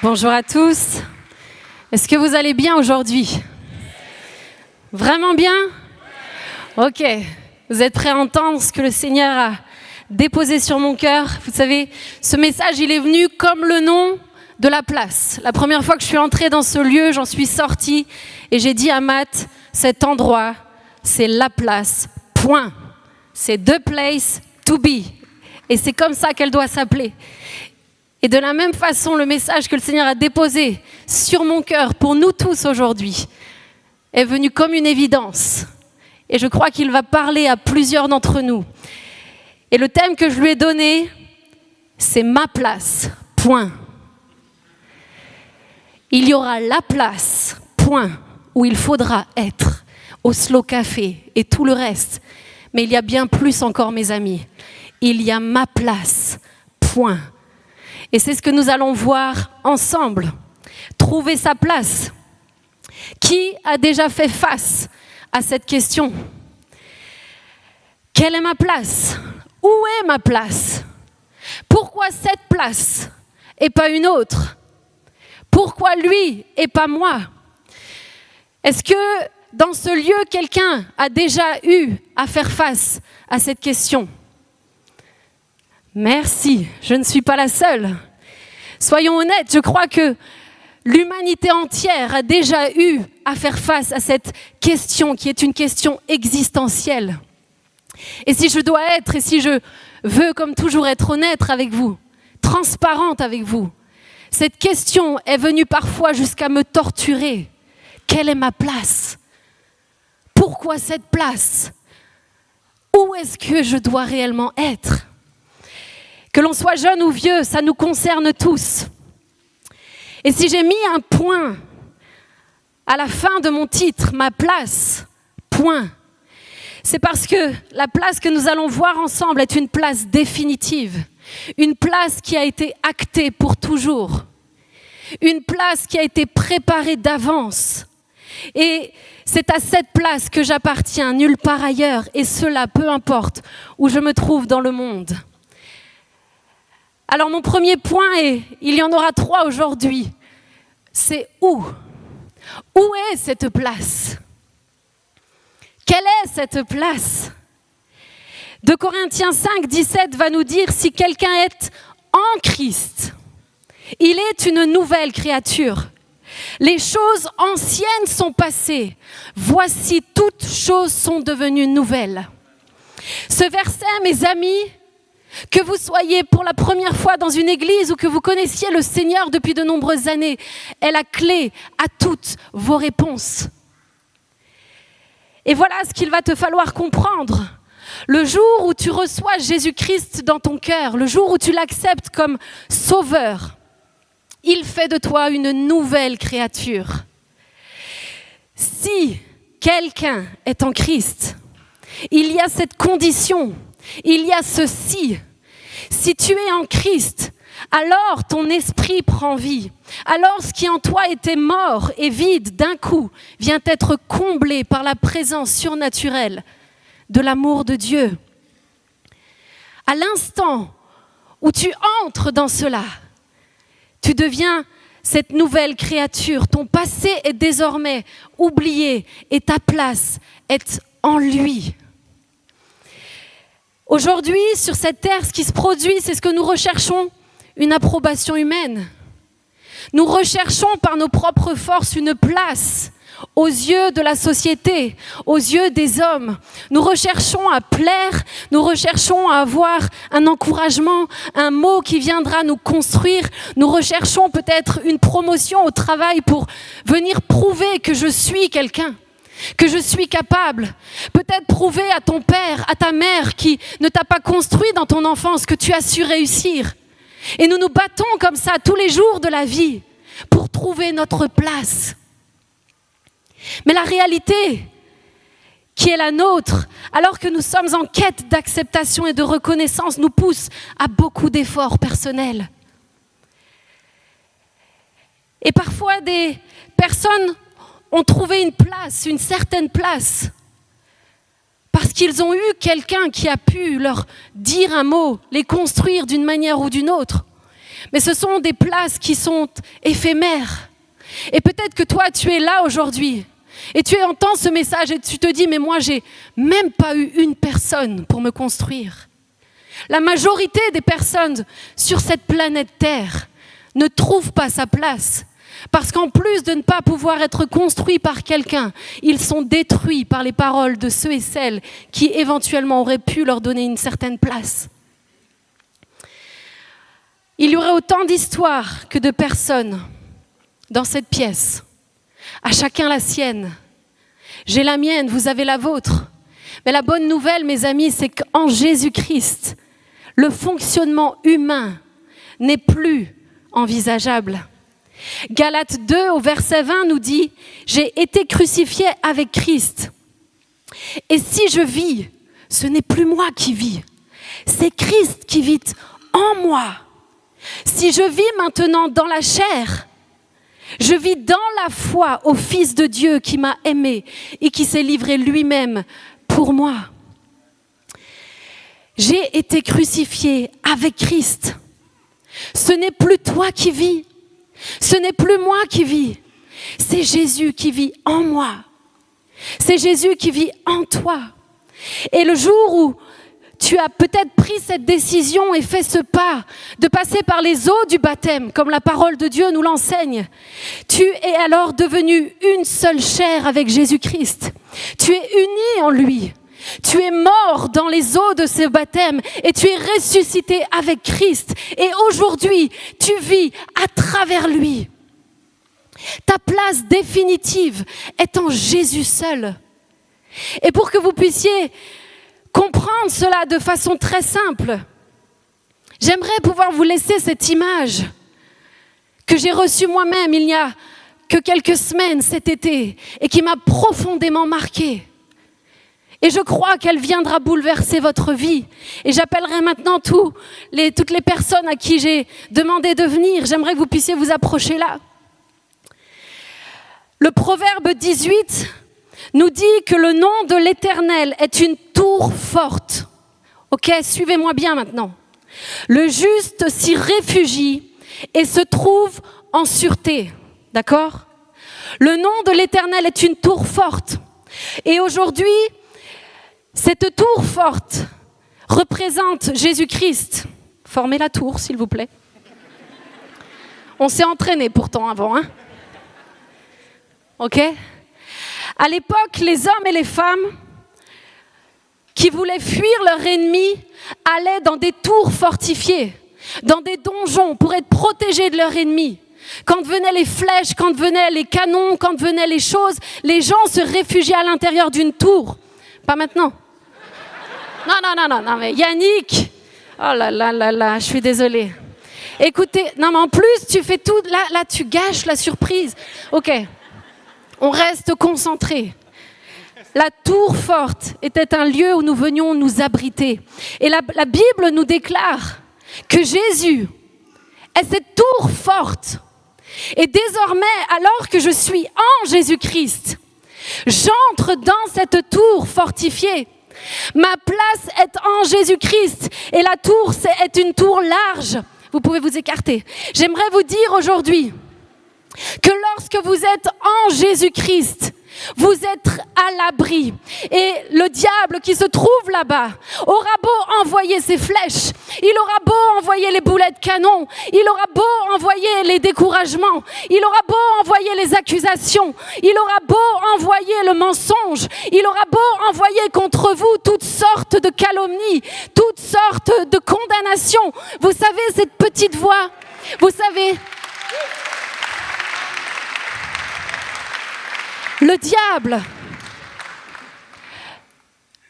Bonjour à tous. Est-ce que vous allez bien aujourd'hui? Vraiment bien? Ok. Vous êtes prêts à entendre ce que le Seigneur a déposé sur mon cœur? Vous savez, ce message, il est venu comme le nom de la place. La première fois que je suis entrée dans ce lieu, j'en suis sortie et j'ai dit à Matt, cet endroit, c'est la place, point. C'est the place to be. Et c'est comme ça qu'elle doit s'appeler. Et de la même façon, le message que le Seigneur a déposé sur mon cœur pour nous tous aujourd'hui est venu comme une évidence. Et je crois qu'il va parler à plusieurs d'entre nous. Et le thème que je lui ai donné, c'est ma place, point. Il y aura la place, point, où il faudra être, au Slow Café et tout le reste. Mais il y a bien plus encore, mes amis. Il y a ma place, point. Et c'est ce que nous allons voir ensemble. Trouver sa place. Qui a déjà fait face à cette question? Quelle est ma place? Où est ma place? Pourquoi cette place et pas une autre? Pourquoi lui et pas moi? Est-ce que dans ce lieu, quelqu'un a déjà eu à faire face à cette question? Merci, je ne suis pas la seule. Soyons honnêtes, je crois que l'humanité entière a déjà eu à faire face à cette question qui est une question existentielle. Et si je dois être, et si je veux comme toujours être honnête avec vous, transparente avec vous, cette question est venue parfois jusqu'à me torturer. Quelle est ma place? Pourquoi cette place? Où est-ce que je dois réellement être? Que l'on soit jeune ou vieux, ça nous concerne tous. Et si j'ai mis un point à la fin de mon titre, ma place, point, c'est parce que la place que nous allons voir ensemble est une place définitive, une place qui a été actée pour toujours, une place qui a été préparée d'avance. Et c'est à cette place que j'appartiens, nulle part ailleurs, et cela, peu importe où je me trouve dans le monde. Alors mon premier point, et il y en aura 3 aujourd'hui, c'est où? Où est cette place? Quelle est cette place? 2 Corinthiens 5, 17 va nous dire, si quelqu'un est en Christ, il est une nouvelle créature. Les choses anciennes sont passées, voici toutes choses sont devenues nouvelles. Ce verset, mes amis, que vous soyez pour la première fois dans une église ou que vous connaissiez le Seigneur depuis de nombreuses années, est la clé à toutes vos réponses. Et voilà ce qu'il va te falloir comprendre. Le jour où tu reçois Jésus-Christ dans ton cœur, le jour où tu l'acceptes comme sauveur, il fait de toi une nouvelle créature. Si quelqu'un est en Christ, il y a cette condition. Il y a ceci, si tu es en Christ, alors ton esprit prend vie. Alors ce qui en toi était mort et vide d'un coup vient être comblé par la présence surnaturelle de l'amour de Dieu. À l'instant où tu entres dans cela, tu deviens cette nouvelle créature. Ton passé est désormais oublié et ta place est en lui. Aujourd'hui, sur cette terre, ce qui se produit, c'est ce que nous recherchons, une approbation humaine. Nous recherchons par nos propres forces une place aux yeux de la société, aux yeux des hommes. Nous recherchons à plaire, nous recherchons à avoir un encouragement, un mot qui viendra nous construire. Nous recherchons peut-être une promotion au travail pour venir prouver que je suis quelqu'un. Que je suis capable, peut-être prouver à ton père, à ta mère qui ne t'a pas construit dans ton enfance que tu as su réussir. Et nous nous battons comme ça tous les jours de la vie pour trouver notre place. Mais la réalité qui est la nôtre, alors que nous sommes en quête d'acceptation et de reconnaissance, nous pousse à beaucoup d'efforts personnels. Et parfois des personnes ont trouvé une place, une certaine place, parce qu'ils ont eu quelqu'un qui a pu leur dire un mot, les construire d'une manière ou d'une autre. Mais ce sont des places qui sont éphémères. Et peut-être que toi, tu es là aujourd'hui et tu entends ce message et tu te dis, mais moi, j'ai même pas eu une personne pour me construire. La majorité des personnes sur cette planète Terre ne trouvent pas sa place. Parce qu'en plus de ne pas pouvoir être construits par quelqu'un, ils sont détruits par les paroles de ceux et celles qui éventuellement auraient pu leur donner une certaine place. Il y aurait autant d'histoires que de personnes dans cette pièce. À chacun la sienne. J'ai la mienne, vous avez la vôtre. Mais la bonne nouvelle, mes amis, c'est qu'en Jésus-Christ, le fonctionnement humain n'est plus envisageable. Galates 2 au verset 20 nous dit « J'ai été crucifié avec Christ. Et si je vis, ce n'est plus moi qui vis, c'est Christ qui vit en moi. Si je vis maintenant dans la chair, je vis dans la foi au Fils de Dieu qui m'a aimé et qui s'est livré lui-même pour moi. J'ai été crucifié avec Christ. Ce n'est plus toi qui vis. Ce n'est plus moi qui vis. C'est Jésus qui vit en moi. C'est Jésus qui vit en toi. Et le jour où tu as peut-être pris cette décision et fait ce pas de passer par les eaux du baptême, comme la parole de Dieu nous l'enseigne, tu es alors devenu une seule chair avec Jésus-Christ. Tu es uni en lui. Tu es mort dans les eaux de ce baptême et tu es ressuscité avec Christ. Et aujourd'hui, tu vis à travers lui. Ta place définitive est en Jésus seul. Et pour que vous puissiez comprendre cela de façon très simple, j'aimerais pouvoir vous laisser cette image que j'ai reçue moi-même il n'y a que quelques semaines cet été et qui m'a profondément marquée. Et je crois qu'elle viendra bouleverser votre vie. Et j'appellerai maintenant toutes les personnes à qui j'ai demandé de venir. J'aimerais que vous puissiez vous approcher là. Le Proverbe 18 nous dit que le nom de l'Éternel est une tour forte. Ok, suivez-moi bien maintenant. Le juste s'y réfugie et se trouve en sûreté. D'accord ? Le nom de l'Éternel est une tour forte. Et aujourd'hui, cette tour forte représente Jésus-Christ. Formez la tour, s'il vous plaît. On s'est entraîné pourtant avant, hein ? Ok ? À l'époque, les hommes et les femmes qui voulaient fuir leur ennemi allaient dans des tours fortifiées, dans des donjons pour être protégés de leur ennemi. Quand venaient les flèches, quand venaient les canons, quand venaient les choses, les gens se réfugiaient à l'intérieur d'une tour. Pas maintenant. Non, mais Yannick, oh là, je suis désolée. Écoutez, non mais en plus tu fais tout, là tu gâches la surprise. Ok, on reste concentré. La tour forte était un lieu où nous venions nous abriter. Et la Bible nous déclare que Jésus est cette tour forte. Et désormais, alors que je suis en Jésus-Christ, j'entre dans cette tour fortifiée. Ma place est en Jésus-Christ et la tour est une tour large. Vous pouvez vous écarter. J'aimerais vous dire aujourd'hui que lorsque vous êtes en Jésus-Christ, vous êtes à l'abri. Et le diable qui se trouve là-bas aura beau envoyer ses flèches, il aura beau envoyer les boulets de canon, il aura beau envoyer les découragements, il aura beau envoyer les accusations, il aura beau envoyer le mensonge, il aura beau envoyer contre vous toutes sortes de calomnies, toutes sortes de condamnations. Vous savez, cette petite voix, vous savez... Le diable,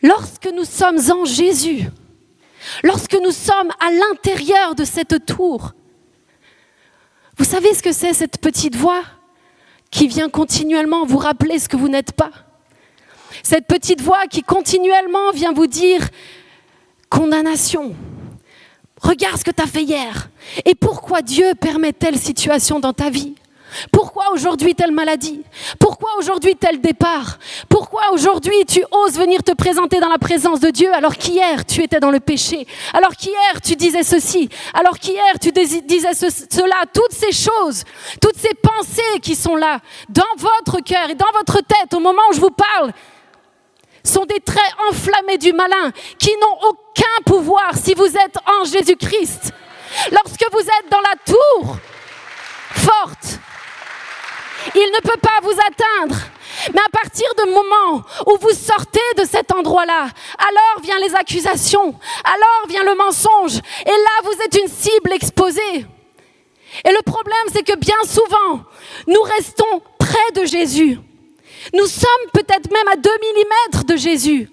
lorsque nous sommes en Jésus, lorsque nous sommes à l'intérieur de cette tour, vous savez ce que c'est cette petite voix qui vient continuellement vous rappeler ce que vous n'êtes pas? Cette petite voix qui continuellement vient vous dire condamnation. Regarde ce que tu as fait hier. Et pourquoi Dieu permet telle situation dans ta vie? Pourquoi aujourd'hui telle maladie? Pourquoi aujourd'hui tel départ? Pourquoi aujourd'hui tu oses venir te présenter dans la présence de Dieu alors qu'hier tu étais dans le péché? Alors qu'hier tu disais ceci? Alors qu'hier tu disais cela? Toutes ces choses, toutes ces pensées qui sont là, dans votre cœur et dans votre tête au moment où je vous parle, sont des traits enflammés du malin qui n'ont aucun pouvoir si vous êtes en Jésus-Christ. Lorsque vous êtes dans la tour forte, il ne peut pas vous atteindre. Mais à partir du moment où vous sortez de cet endroit-là, alors viennent les accusations, alors vient le mensonge, et là vous êtes une cible exposée. Et le problème, c'est que bien souvent, nous restons près de Jésus. Nous sommes peut-être même à 2 millimètres de Jésus,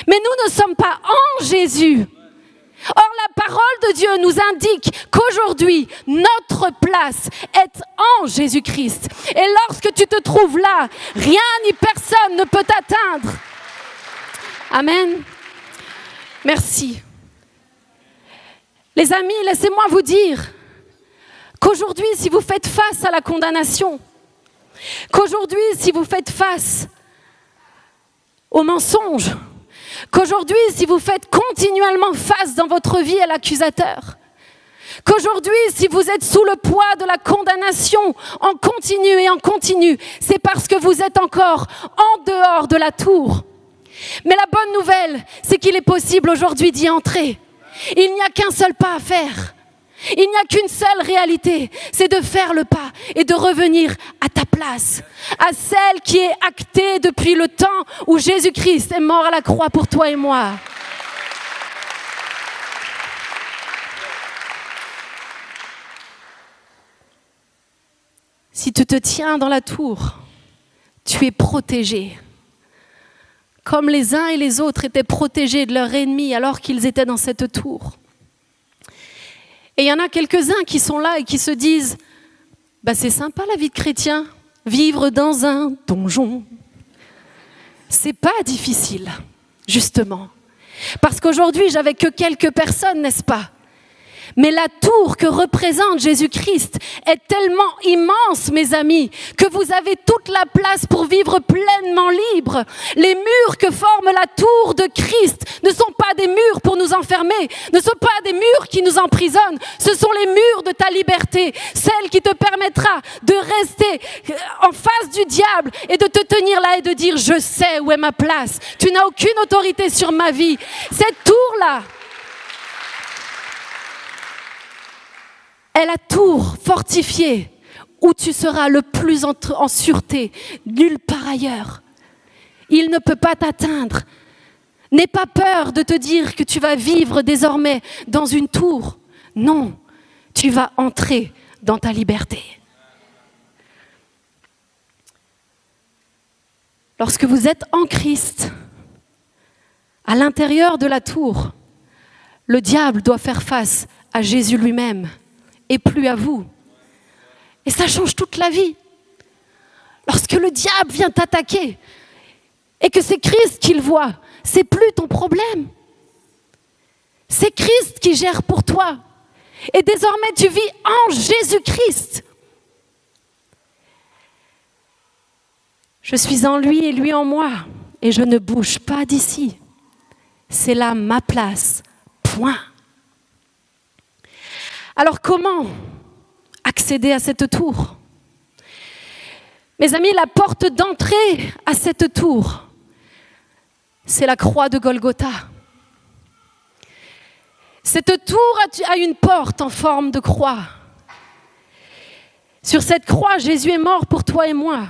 mais nous ne sommes pas en Jésus. Or, la parole de Dieu nous indique qu'aujourd'hui, notre place est en Jésus-Christ. Et lorsque tu te trouves là, rien ni personne ne peut t'atteindre. Amen. Merci. Les amis, laissez-moi vous dire qu'aujourd'hui, si vous faites face à la condamnation, qu'aujourd'hui, si vous faites face au mensonge, qu'aujourd'hui, si vous faites continuellement face dans votre vie à l'accusateur, qu'aujourd'hui, si vous êtes sous le poids de la condamnation en continu, c'est parce que vous êtes encore en dehors de la tour. Mais la bonne nouvelle, c'est qu'il est possible aujourd'hui d'y entrer. Il n'y a qu'un seul pas à faire. Il n'y a qu'une seule réalité, c'est de faire le pas et de revenir à ta place, à celle qui est actée depuis le temps où Jésus-Christ est mort à la croix pour toi et moi. Si tu te tiens dans la tour, tu es protégé. Comme les uns et les autres étaient protégés de leur ennemi alors qu'ils étaient dans cette tour. Et il y en a quelques-uns qui sont là et qui se disent « c'est sympa la vie de chrétien, vivre dans un donjon. » C'est pas difficile, justement. Parce qu'aujourd'hui, j'avais que quelques personnes, n'est-ce pas? Mais la tour que représente Jésus-Christ est tellement immense, mes amis, que vous avez toute la place pour vivre pleinement libre. Les murs que forme la tour de Christ ne sont pas des murs pour nous enfermer, ne sont pas des murs qui nous emprisonnent. Ce sont les murs de ta liberté, celle qui te permettra de rester en face du diable et de te tenir là et de dire « Je sais où est ma place. Tu n'as aucune autorité sur ma vie. » Cette tour-là est la tour fortifiée où tu seras le plus en sûreté, nulle part ailleurs. Il ne peut pas t'atteindre. N'aie pas peur de te dire que tu vas vivre désormais dans une tour. Non, tu vas entrer dans ta liberté. Lorsque vous êtes en Christ, à l'intérieur de la tour, le diable doit faire face à Jésus lui-même. Et plus à vous. Et ça change toute la vie. Lorsque le diable vient t'attaquer et que c'est Christ qu'il voit, c'est plus ton problème. C'est Christ qui gère pour toi. Et désormais, tu vis en Jésus-Christ. Je suis en lui et lui en moi. Et je ne bouge pas d'ici. C'est là ma place. Point. Alors comment accéder à cette tour? Mes amis, la porte d'entrée à cette tour, c'est la croix de Golgotha. Cette tour a une porte en forme de croix. Sur cette croix, Jésus est mort pour toi et moi.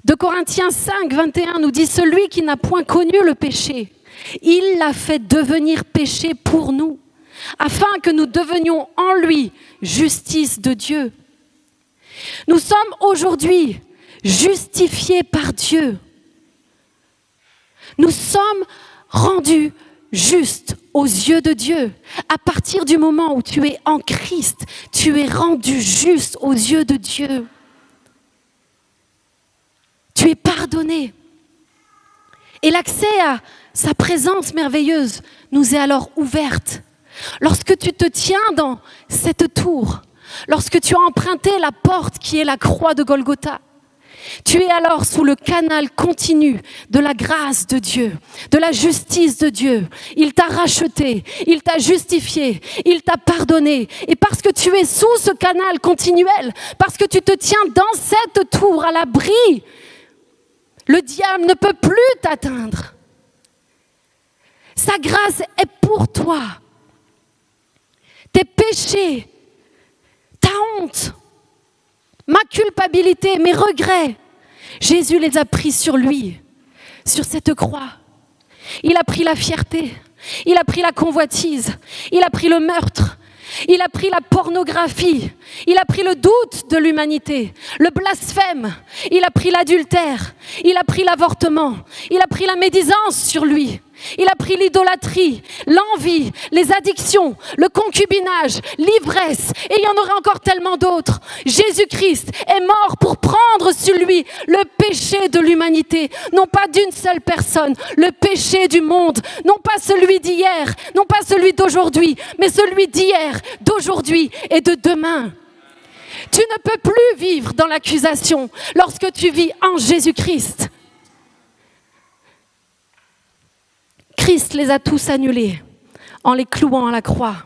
2 Corinthiens 5, 21 nous dit « Celui qui n'a point connu le péché, il l'a fait devenir péché pour nous. » Afin que nous devenions en lui justice de Dieu. Nous sommes aujourd'hui justifiés par Dieu. Nous sommes rendus justes aux yeux de Dieu. À partir du moment où tu es en Christ, tu es rendu juste aux yeux de Dieu. Tu es pardonné. Et l'accès à sa présence merveilleuse nous est alors ouverte. Lorsque tu te tiens dans cette tour, lorsque tu as emprunté la porte qui est la croix de Golgotha, tu es alors sous le canal continu de la grâce de Dieu, de la justice de Dieu. Il t'a racheté, il t'a justifié, il t'a pardonné. Et parce que tu es sous ce canal continuel, parce que tu te tiens dans cette tour à l'abri, le diable ne peut plus t'atteindre. Sa grâce est pour toi. Tes péchés, ta honte, ma culpabilité, mes regrets, Jésus les a pris sur lui, sur cette croix. Il a pris la fierté, il a pris la convoitise, il a pris le meurtre, il a pris la pornographie, il a pris le doute de l'humanité, le blasphème, il a pris l'adultère, il a pris l'avortement, il a pris la médisance sur lui. Il a pris l'idolâtrie, l'envie, les addictions, le concubinage, l'ivresse, et il y en aurait encore tellement d'autres. Jésus-Christ est mort pour prendre sur lui le péché de l'humanité, non pas d'une seule personne, le péché du monde, non pas celui d'hier, non pas celui d'aujourd'hui, mais celui d'hier, d'aujourd'hui et de demain. Tu ne peux plus vivre dans l'accusation lorsque tu vis en Jésus-Christ. Christ les a tous annulés en les clouant à la croix.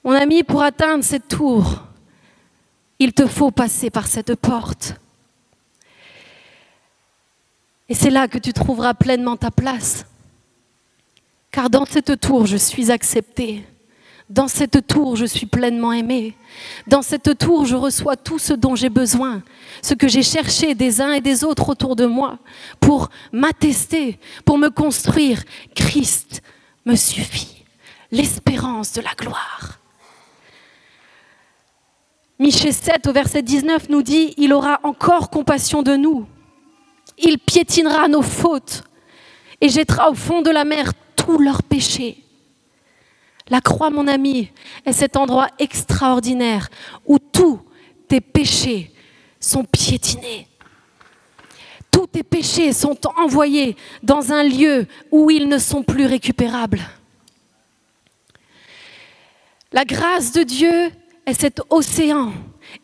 Mon ami, pour atteindre cette tour, il te faut passer par cette porte. Et c'est là que tu trouveras pleinement ta place. Car dans cette tour, je suis accepté. Dans cette tour, je suis pleinement aimé. Dans cette tour, je reçois tout ce dont j'ai besoin, ce que j'ai cherché des uns et des autres autour de moi pour m'attester, pour me construire. Christ me suffit, l'espérance de la gloire. Michée 7 au verset 19 nous dit « Il aura encore compassion de nous. Il piétinera nos fautes et jettera au fond de la mer tous leurs péchés. » La croix, mon ami, est cet endroit extraordinaire où tous tes péchés sont piétinés. Tous tes péchés sont envoyés dans un lieu où ils ne sont plus récupérables. La grâce de Dieu est cet océan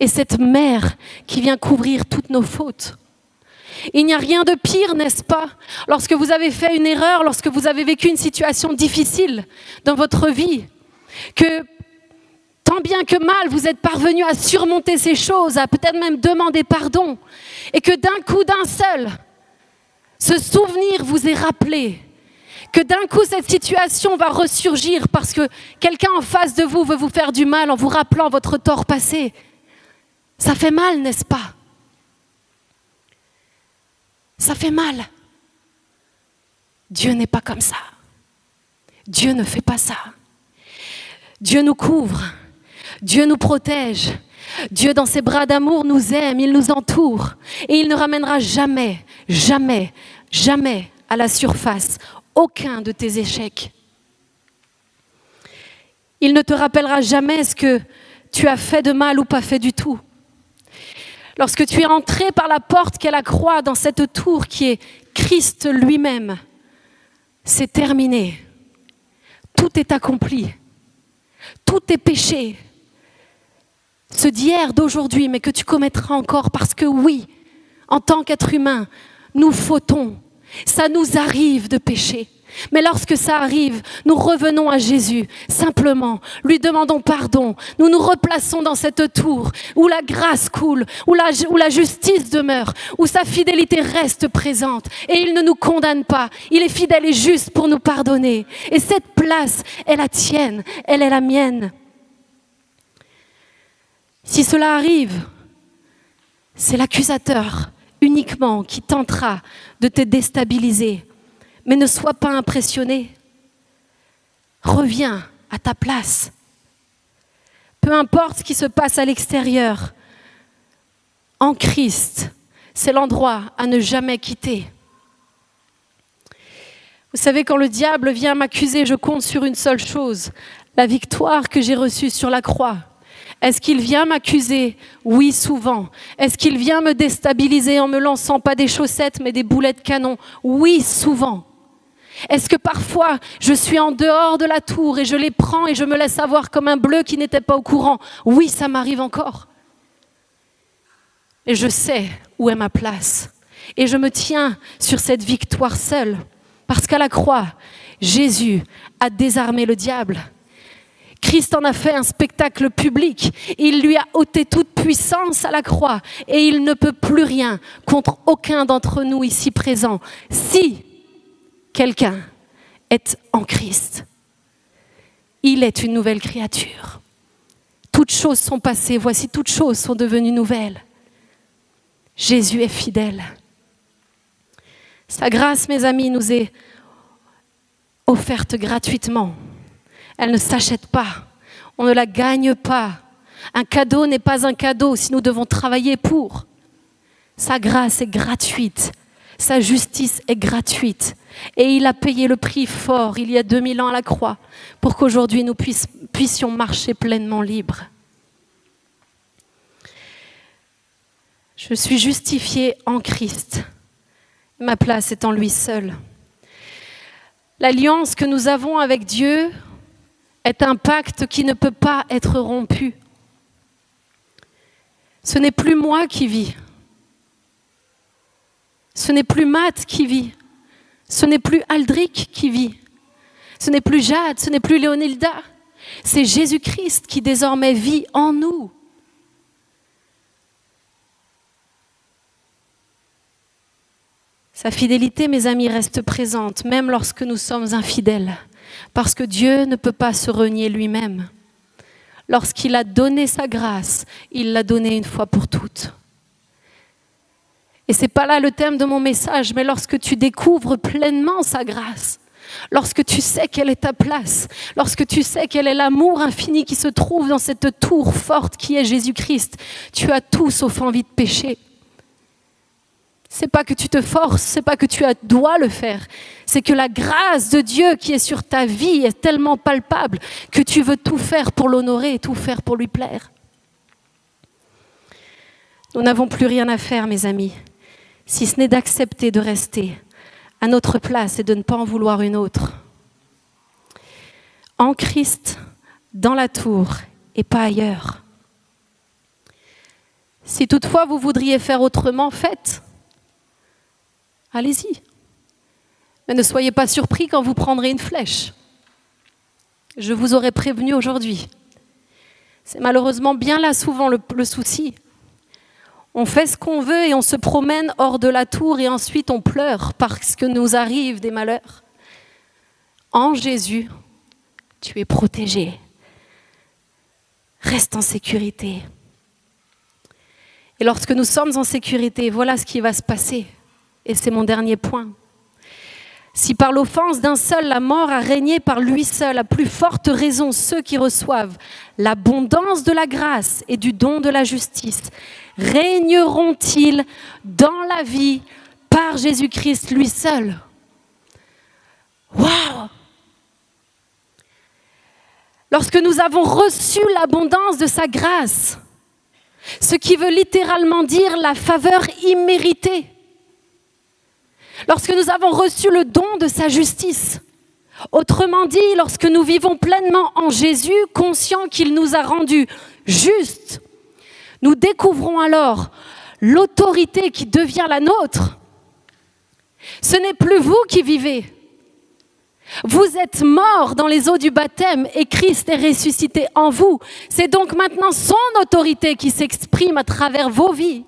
et cette mer qui vient couvrir toutes nos fautes. Il n'y a rien de pire, n'est-ce pas, lorsque vous avez fait une erreur, lorsque vous avez vécu une situation difficile dans votre vie, que tant bien que mal vous êtes parvenu à surmonter ces choses, à peut-être même demander pardon, et que d'un coup, d'un seul, ce souvenir vous est rappelé, que d'un coup cette situation va ressurgir parce que quelqu'un en face de vous veut vous faire du mal en vous rappelant votre tort passé. Ça fait mal, n'est-ce pas ? Ça fait mal. Dieu n'est pas comme ça. Dieu ne fait pas ça. Dieu nous couvre. Dieu nous protège. Dieu, dans ses bras d'amour, nous aime. Il nous entoure. Et il ne ramènera jamais, jamais, jamais à la surface aucun de tes échecs. Il ne te rappellera jamais ce que tu as fait de mal ou pas fait du tout. Lorsque tu es entré par la porte qu'est la croix dans cette tour qui est Christ lui-même, c'est terminé. Tout est accompli. Tous tes péchés, ceux d'hier, d'aujourd'hui, mais que tu commettras encore parce que oui, en tant qu'être humain, nous fautons. Ça nous arrive de pécher. Mais lorsque ça arrive, nous revenons à Jésus, simplement, lui demandons pardon. Nous nous replaçons dans cette tour où la grâce coule, où la justice demeure, où sa fidélité reste présente. Et il ne nous condamne pas, il est fidèle et juste pour nous pardonner. Et cette place est la tienne, elle est la mienne. Si cela arrive, c'est l'accusateur uniquement qui tentera de te déstabiliser. Mais ne sois pas impressionné. Reviens à ta place. Peu importe ce qui se passe à l'extérieur, en Christ, c'est l'endroit à ne jamais quitter. Vous savez, quand le diable vient m'accuser, je compte sur une seule chose, la victoire que j'ai reçue sur la croix. Est-ce qu'il vient m'accuser ? Oui, souvent. Est-ce qu'il vient me déstabiliser en me lançant pas des chaussettes mais des boulets de canon ? Oui, souvent. Est-ce que parfois je suis en dehors de la tour et je les prends et je me laisse avoir comme un bleu qui n'était pas au courant? Oui, ça m'arrive encore. Et je sais où est ma place. Et je me tiens sur cette victoire seule. Parce qu'à la croix, Jésus a désarmé le diable. Christ en a fait un spectacle public. Il lui a ôté toute puissance à la croix. Et il ne peut plus rien contre aucun d'entre nous ici présents. Si quelqu'un est en Christ, il est une nouvelle créature. Toutes choses sont passées, voici toutes choses sont devenues nouvelles. Jésus est fidèle. Sa grâce, mes amis, nous est offerte gratuitement. Elle ne s'achète pas. On ne la gagne pas. Un cadeau n'est pas un cadeau si nous devons travailler pour. Sa grâce est gratuite. Sa justice est gratuite. Et il a payé le prix fort il y a 2000 ans à la croix pour qu'aujourd'hui nous puissions marcher pleinement libres. Je suis justifiée en Christ. Ma place est en lui seul. L'alliance que nous avons avec Dieu est un pacte qui ne peut pas être rompu. Ce n'est plus moi qui vis. Ce n'est plus Matt qui vit. Ce n'est plus Aldric qui vit. Ce n'est plus Jade, ce n'est plus Léonilda. C'est Jésus-Christ qui désormais vit en nous. Sa fidélité, mes amis, reste présente, même lorsque nous sommes infidèles, parce que Dieu ne peut pas se renier lui-même. Lorsqu'il a donné sa grâce, il l'a donnée une fois pour toutes. Et ce n'est pas là le thème de mon message, mais lorsque tu découvres pleinement sa grâce, lorsque tu sais quelle est ta place, lorsque tu sais quel est l'amour infini qui se trouve dans cette tour forte qui est Jésus-Christ, tu as tout sauf envie de pécher. C'est pas que tu te forces, c'est pas que tu dois le faire. C'est que la grâce de Dieu qui est sur ta vie est tellement palpable que tu veux tout faire pour l'honorer et tout faire pour lui plaire. Nous n'avons plus rien à faire, mes amis, si ce n'est d'accepter de rester à notre place et de ne pas en vouloir une autre. En Christ, dans la tour et pas ailleurs. Si toutefois vous voudriez faire autrement, faites. Allez-y. Mais ne soyez pas surpris quand vous prendrez une flèche. Je vous aurais prévenu aujourd'hui. C'est malheureusement bien là souvent le souci. On fait ce qu'on veut et on se promène hors de la tour et ensuite on pleure parce que nous arrivent des malheurs. En Jésus, tu es protégé. Reste en sécurité. Et lorsque nous sommes en sécurité, voilà ce qui va se passer. Et c'est mon dernier point. Si par l'offense d'un seul, la mort a régné par lui seul, à plus forte raison, ceux qui reçoivent l'abondance de la grâce et du don de la justice, régneront-ils dans la vie par Jésus-Christ lui seul? Waouh! Lorsque nous avons reçu l'abondance de sa grâce, ce qui veut littéralement dire la faveur imméritée, lorsque nous avons reçu le don de sa justice, autrement dit, lorsque nous vivons pleinement en Jésus, conscients qu'il nous a rendus justes, nous découvrons alors l'autorité qui devient la nôtre. Ce n'est plus vous qui vivez. Vous êtes morts dans les eaux du baptême et Christ est ressuscité en vous. C'est donc maintenant son autorité qui s'exprime à travers vos vies.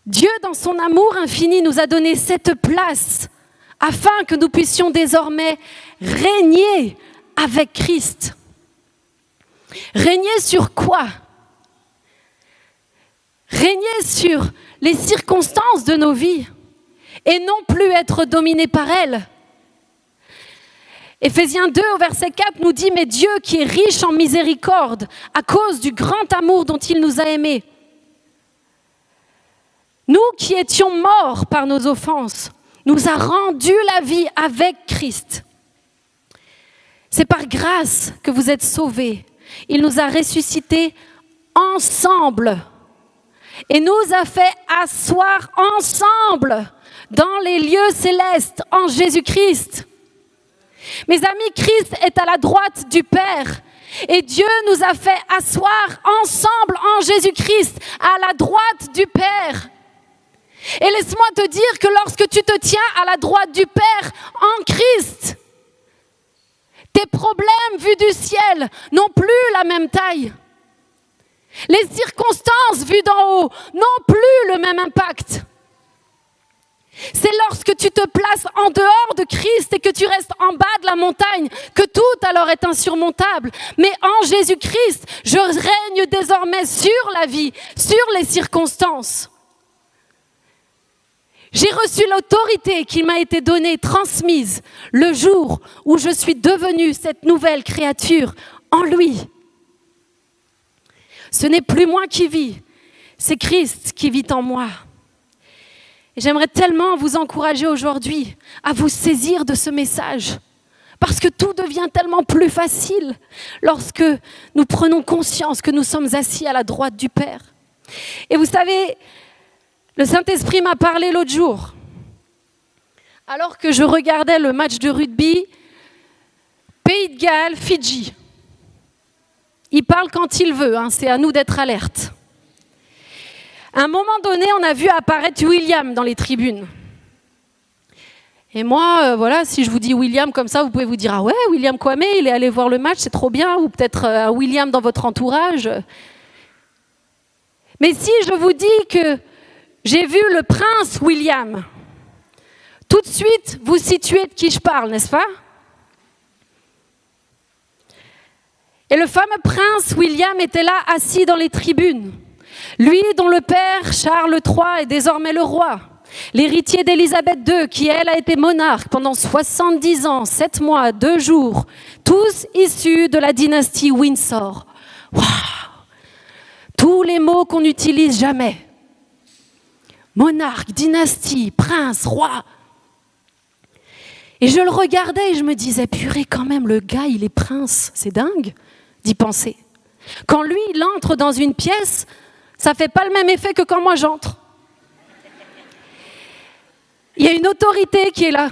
Dieu, dans son amour infini, nous a donné cette place afin que nous puissions désormais régner avec Christ. Régner sur quoi? Régner sur les circonstances de nos vies et non plus être dominé par elles. Éphésiens 2 au verset 4 nous dit « Mais Dieu qui est riche en miséricorde à cause du grand amour dont il nous a aimés, nous qui étions morts par nos offenses, nous a rendu la vie avec Christ. C'est par grâce que vous êtes sauvés. Il nous a ressuscités ensemble et nous a fait asseoir ensemble dans les lieux célestes en Jésus-Christ. Mes amis, Christ est à la droite du Père et Dieu nous a fait asseoir ensemble en Jésus-Christ à la droite du Père. Et laisse-moi te dire que lorsque tu te tiens à la droite du Père en Christ, tes problèmes vus du ciel n'ont plus la même taille. Les circonstances vues d'en haut n'ont plus le même impact. C'est lorsque tu te places en dehors de Christ et que tu restes en bas de la montagne que tout alors est insurmontable. Mais en Jésus-Christ, je règne désormais sur la vie, sur les circonstances. J'ai reçu l'autorité qui m'a été donnée, transmise, le jour où je suis devenue cette nouvelle créature en lui. Ce n'est plus moi qui vis, c'est Christ qui vit en moi. Et j'aimerais tellement vous encourager aujourd'hui à vous saisir de ce message, parce que tout devient tellement plus facile lorsque nous prenons conscience que nous sommes assis à la droite du Père. Et vous savez, le Saint-Esprit m'a parlé l'autre jour, alors que je regardais le match de rugby, Pays de Galles, Fidji. Il parle quand il veut, c'est à nous d'être alertes. À un moment donné, on a vu apparaître William dans les tribunes. Et moi, voilà, si je vous dis William comme ça, vous pouvez vous dire « Ah ouais, William Kwame, il est allé voir le match, c'est trop bien », ou peut-être un William dans votre entourage. Mais si je vous dis que j'ai vu le prince William, tout de suite, vous situez de qui je parle, n'est-ce pas? Et le fameux prince William était là, assis dans les tribunes. Lui dont le père, Charles III, est désormais le roi. L'héritier d'Élisabeth II, qui elle a été monarque pendant 70 ans, 7 mois, 2 jours, tous issus de la dynastie Windsor. Waouh! Tous les mots qu'on n'utilise jamais. Monarque, dynastie, prince, roi. Et je le regardais et je me disais, purée quand même, le gars il est prince, c'est dingue d'y penser. Quand lui il entre dans une pièce, ça ne fait pas le même effet que quand moi j'entre. Il y a une autorité qui est là.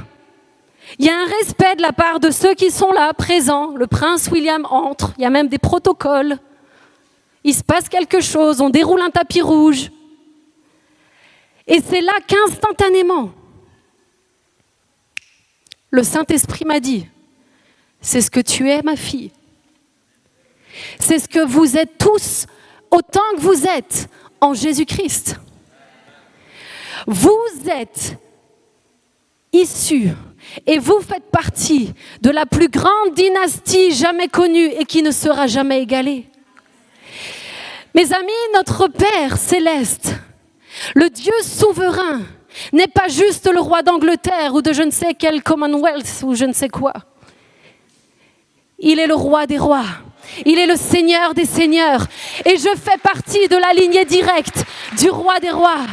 Il y a un respect de la part de ceux qui sont là, présents. Le prince William entre, il y a même des protocoles. Il se passe quelque chose, on déroule un tapis rouge. Et c'est là qu'instantanément, le Saint-Esprit m'a dit, c'est ce que tu es, ma fille. C'est ce que vous êtes tous, autant que vous êtes en Jésus-Christ. Vous êtes issus et vous faites partie de la plus grande dynastie jamais connue et qui ne sera jamais égalée. Mes amis, notre Père céleste, le Dieu souverain, n'est pas juste le roi d'Angleterre ou de je ne sais quel Commonwealth ou je ne sais quoi. Il est le roi des rois. Il est le Seigneur des seigneurs. Et je fais partie de la lignée directe du roi des rois.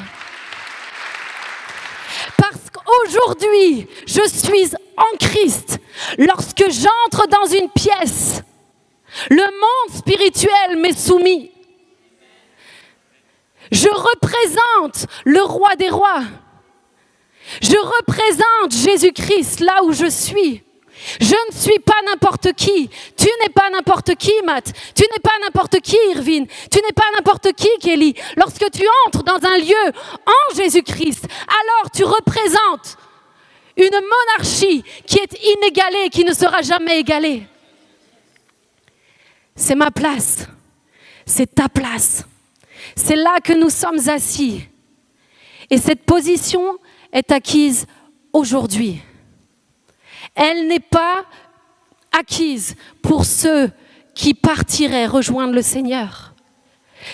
Parce qu'aujourd'hui, je suis en Christ. Lorsque j'entre dans une pièce, le monde spirituel m'est soumis. Je représente le roi des rois. Je représente Jésus-Christ là où je suis. Je ne suis pas n'importe qui. Tu n'es pas n'importe qui, Matt. Tu n'es pas n'importe qui, Irvine. Tu n'es pas n'importe qui, Kelly. Lorsque tu entres dans un lieu en Jésus-Christ, alors tu représentes une monarchie qui est inégalée, qui ne sera jamais égalée. C'est ma place. C'est ta place. C'est là que nous sommes assis. Et cette position est acquise aujourd'hui. Elle n'est pas acquise pour ceux qui partiraient rejoindre le Seigneur.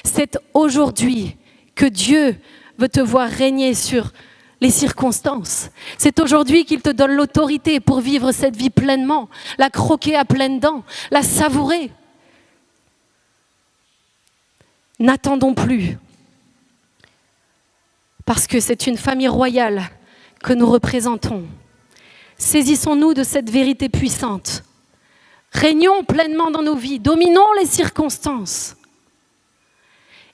C'est aujourd'hui que Dieu veut te voir régner sur les circonstances. C'est aujourd'hui qu'il te donne l'autorité pour vivre cette vie pleinement, la croquer à pleines dents, la savourer. N'attendons plus, parce que c'est une famille royale que nous représentons. Saisissons-nous de cette vérité puissante. Régnons pleinement dans nos vies, dominons les circonstances.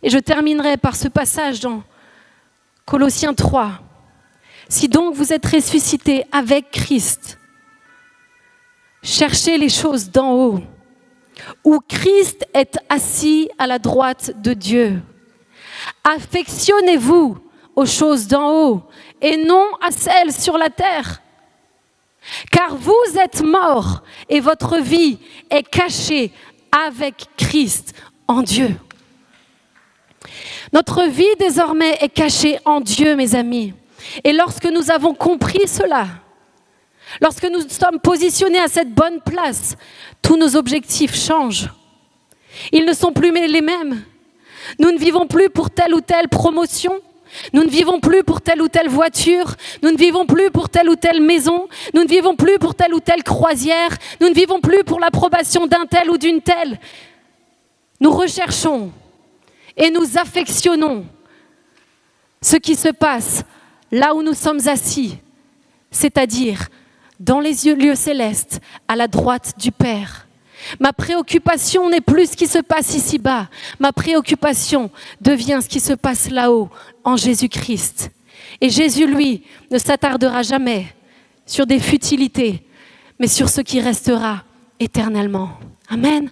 Et je terminerai par ce passage dans Colossiens 3. Si donc vous êtes ressuscités avec Christ, cherchez les choses d'en haut, où Christ est assis à la droite de Dieu. Affectionnez-vous aux choses d'en haut et non à celles sur la terre. Car vous êtes morts et votre vie est cachée avec Christ en Dieu. Notre vie désormais est cachée en Dieu, mes amis. Et lorsque nous avons compris cela, lorsque nous sommes positionnés à cette bonne place, tous nos objectifs changent. Ils ne sont plus les mêmes. Nous ne vivons plus pour telle ou telle promotion. Nous ne vivons plus pour telle ou telle voiture. Nous ne vivons plus pour telle ou telle maison. Nous ne vivons plus pour telle ou telle croisière. Nous ne vivons plus pour l'approbation d'un tel ou d'une telle. Nous recherchons et nous affectionnons ce qui se passe là où nous sommes assis, c'est-à-dire dans les lieux célestes, à la droite du Père. Ma préoccupation n'est plus ce qui se passe ici-bas. Ma préoccupation devient ce qui se passe là-haut, en Jésus-Christ. Et Jésus, lui, ne s'attardera jamais sur des futilités, mais sur ce qui restera éternellement. Amen.